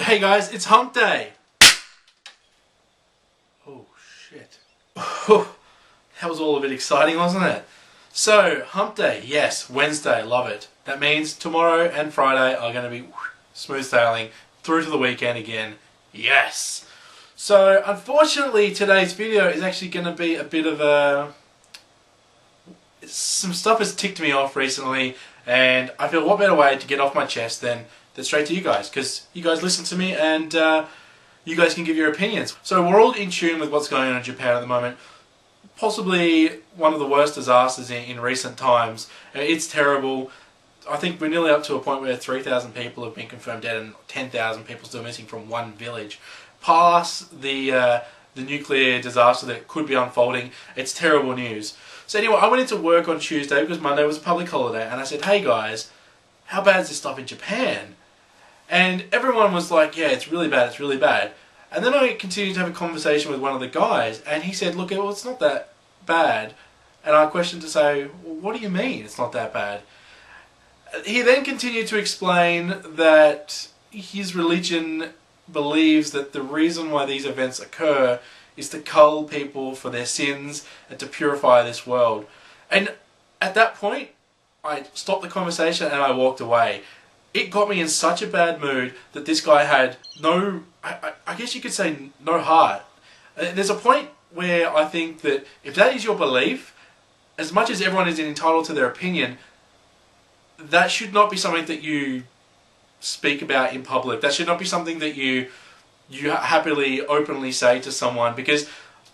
Hey guys, it's hump day! Oh shit. That was all a bit exciting, wasn't it? So, hump day, yes, Wednesday, love it. That means tomorrow and Friday are going to be smooth sailing through to the weekend again. Yes! So, unfortunately, today's video is actually going to be a bit of a... Some stuff has ticked me off recently, and I feel what better way to get off my chest than straight to you guys, because you guys listen to me and you guys can give your opinions. So we're all in tune with what's going on in Japan at the moment. Possibly one of the worst disasters in recent times. It's terrible. I think we're nearly up to a point where 3,000 people have been confirmed dead and 10,000 people still missing from one village. Past the nuclear disaster that could be unfolding, it's terrible news. So anyway, I went into work on Tuesday because Monday was a public holiday, and I said, hey guys, how bad is this stuff in Japan? And everyone was like, yeah, it's really bad, it's really bad. And then I continued to have a conversation with one of the guys, and he said, look, well, it's not that bad. And I questioned to say, well, what do you mean it's not that bad? He then continued to explain that his religion believes that the reason why these events occur is to cull people for their sins and to purify this world. And at that point, I stopped the conversation and I walked away. It got me in such a bad mood that this guy had no, I guess you could say, no heart. There's a point where I think that if that is your belief, as much as everyone is entitled to their opinion, that should not be something that you speak about in public. That should not be something that you happily, openly say to someone, because,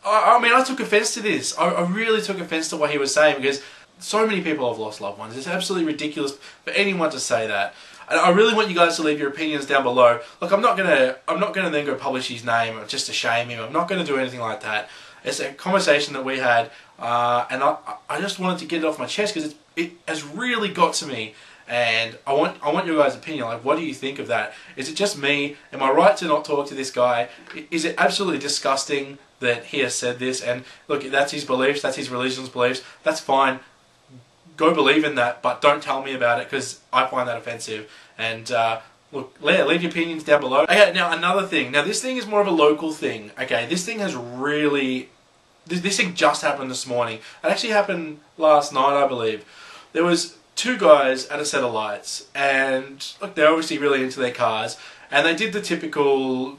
I mean, I took offense to this. I really took offense to what he was saying, because so many people have lost loved ones. It's absolutely ridiculous for anyone to say that. And I really want you guys to leave your opinions down below. Look, I'm not gonna then go publish his name just to shame him. I'm not gonna do anything like that. It's a conversation that we had, and I just wanted to get it off my chest because it has really got to me. And I want your guys' opinion. Like, what do you think of that? Is it just me? Am I right to not talk to this guy? Is it absolutely disgusting that he has said this? And look, that's his beliefs. That's his religion's beliefs. That's fine. Go believe in that, but don't tell me about it because I find that offensive. And look, leave your opinions down below. Okay, now another thing. Now this thing is more of a local thing. Okay, this thing has really... This thing just happened this morning. It actually happened last night, I believe. There was two guys at a set of lights, and look, they're obviously really into their cars, and they did the typical...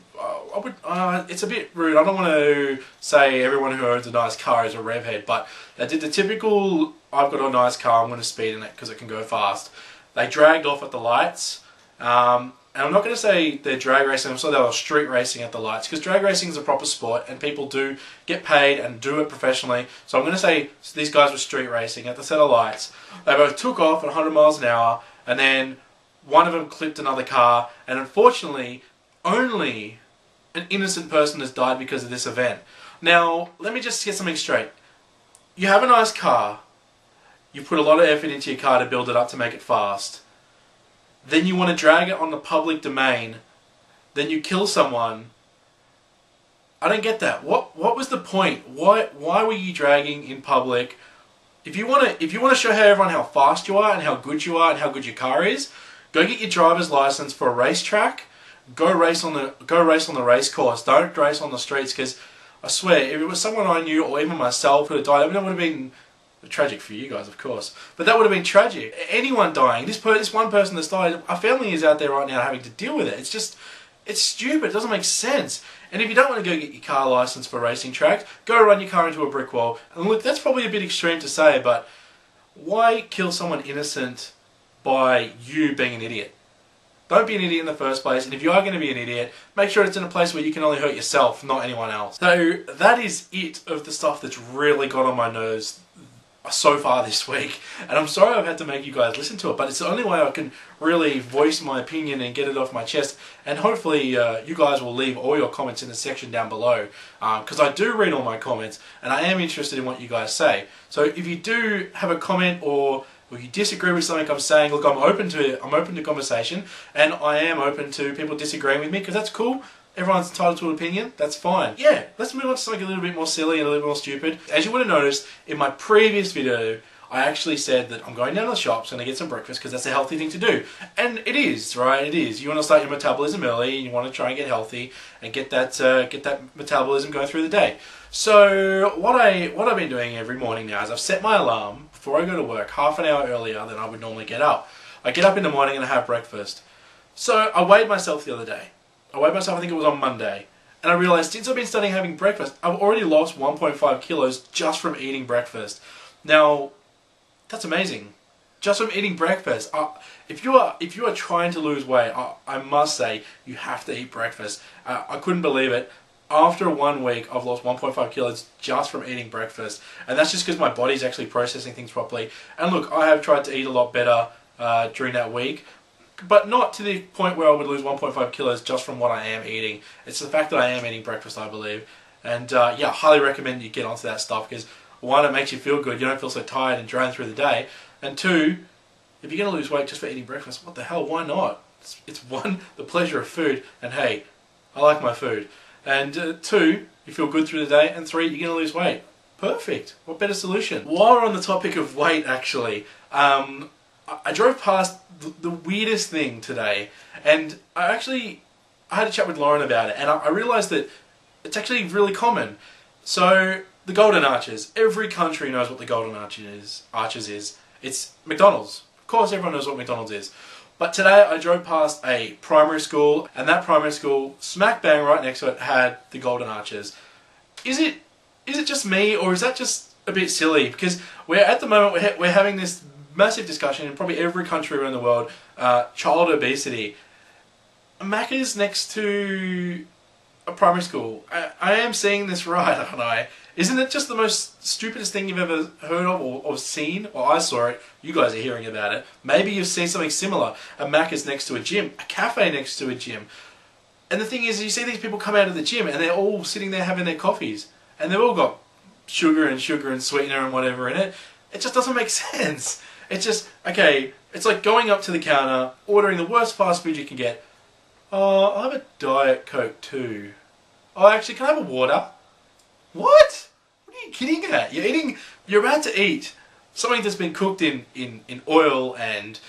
it's a bit rude. I don't want to say everyone who owns a nice car is a rev head, but they did the typical, I've got a nice car, I'm going to speed in it because it can go fast. They dragged off at the lights, and I'm not going to say they're drag racing, I'm sorry, they were street racing at the lights, because drag racing is a proper sport and people do get paid and do it professionally. So I'm going to say these guys were street racing at the set of lights. They both took off at 100 miles an hour, and then one of them clipped another car, and unfortunately only an innocent person has died because of this event. Now, let me just get something straight. You have a nice car, you put a lot of effort into your car to build it up to make it fast. Then you want to drag it on the public domain. Then you kill someone. I don't get that. What was the point? Why were you dragging in public? If you want to show everyone how fast you are and how good you are and how good your car is, go get your driver's license for a racetrack. Go race on the race course. Don't race on the streets, because I swear, if it was someone I knew or even myself who had died, I mean, it would have been tragic for you guys, of course, but that would have been tragic. Anyone dying, this one person that's died, our family is out there right now having to deal with it. It's just, it's stupid. It doesn't make sense. And if you don't want to go get your car license for a racing track, go run your car into a brick wall. And look, that's probably a bit extreme to say, but why kill someone innocent by you being an idiot? Don't be an idiot in the first place, and if you are going to be an idiot, make sure it's in a place where you can only hurt yourself, not anyone else. So that is it of the stuff that's really got on my nerves so far this week, and I'm sorry I've had to make you guys listen to it, but it's the only way I can really voice my opinion and get it off my chest. And hopefully you guys will leave all your comments in the section down below, because I do read all my comments and I am interested in what you guys say. So if you do have a comment or you disagree with something I'm saying, look, I'm open to conversation, and I am open to people disagreeing with me, because that's cool. Everyone's entitled to an opinion, that's fine. Yeah, let's move on to something a little bit more silly and a little bit more stupid. As you would have noticed, in my previous video, I actually said that I'm going down to the shops and I get some breakfast because that's a healthy thing to do. And it is, right? It is. You want to start your metabolism early, and you want to try and get healthy and get that metabolism going through the day. So what I've been doing every morning now is I've set my alarm before I go to work half an hour earlier than I would normally get up. I get up in the morning and I have breakfast. So I weighed myself the other day. I weighed myself, I think it was on Monday. And I realised since I've been starting having breakfast, I've already lost 1.5 kilos just from eating breakfast. Now, that's amazing. Just from eating breakfast. If you are trying to lose weight, I must say you have to eat breakfast. I couldn't believe it. After 1 week, I've lost 1.5 kilos just from eating breakfast. And that's just because my body's actually processing things properly. And look, I have tried to eat a lot better during that week, but not to the point where I would lose 1.5 kilos just from what I am eating. It's the fact that I am eating breakfast, I believe. And yeah, I highly recommend you get onto that stuff, because one, it makes you feel good. You don't feel so tired and drained through the day. And two, if you're going to lose weight just for eating breakfast, what the hell, why not? It's one, the pleasure of food, and hey, I like my food. And two, you feel good through the day. And three, you're going to lose weight. Perfect. What better solution? While we're on the topic of weight, actually, I drove past the weirdest thing today, and I had a chat with Lauren about it, and I realised that it's actually really common. So, the Golden Arches. Every country knows what the Golden Arches is. It's McDonald's. Of course everyone knows what McDonald's is. But today I drove past a primary school, and that primary school, smack bang right next to it, had the Golden Arches. Is it just me, or is that just a bit silly? Because at the moment we're having this massive discussion in probably every country around the world, child obesity. Macca's next to a primary school. I am seeing this right, aren't I? Isn't it just the most stupidest thing you've ever heard of or seen? Well, I saw it. You guys are hearing about it. Maybe you've seen something similar. A Macca's next to a gym. A cafe next to a gym. And the thing is, you see these people come out of the gym and they're all sitting there having their coffees. And they've all got sugar and sweetener and whatever in it. It just doesn't make sense. It's just, okay, it's like going up to the counter, ordering the worst fast food you can get. Oh, I'll have a Diet Coke too. Oh, actually, can I have a water? What? What are you kidding at? You're about to eat something that's been cooked in oil and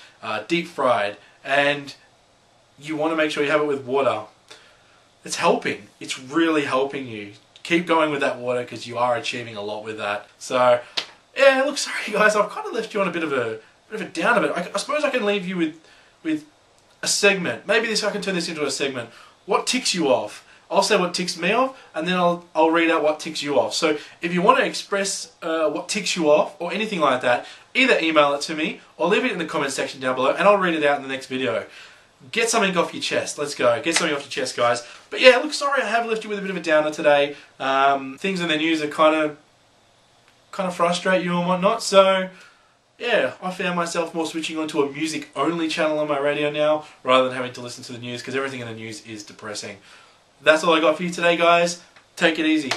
deep fried, and you want to make sure you have it with water. It's helping. It's really helping you. Keep going with that water, because you are achieving a lot with that. So, yeah, look, sorry guys, I've kind of left you on a bit of a down of it. I suppose I can leave you with a segment. Maybe I can turn this into a segment. What ticks you off? I'll say what ticks me off, and then I'll read out what ticks you off. So if you want to express what ticks you off, or anything like that, either email it to me, or leave it in the comment section down below, and I'll read it out in the next video. Get something off your chest. Let's go. Get something off your chest, guys. But yeah, look, sorry I have left you with a bit of a downer today. Things in the news are kind of frustrate you and whatnot, so yeah, I found myself more switching onto a music-only channel on my radio now, rather than having to listen to the news, because everything in the news is depressing. That's all I got for you today, guys. Take it easy.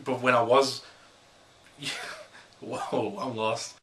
But when I was... Whoa, I'm lost.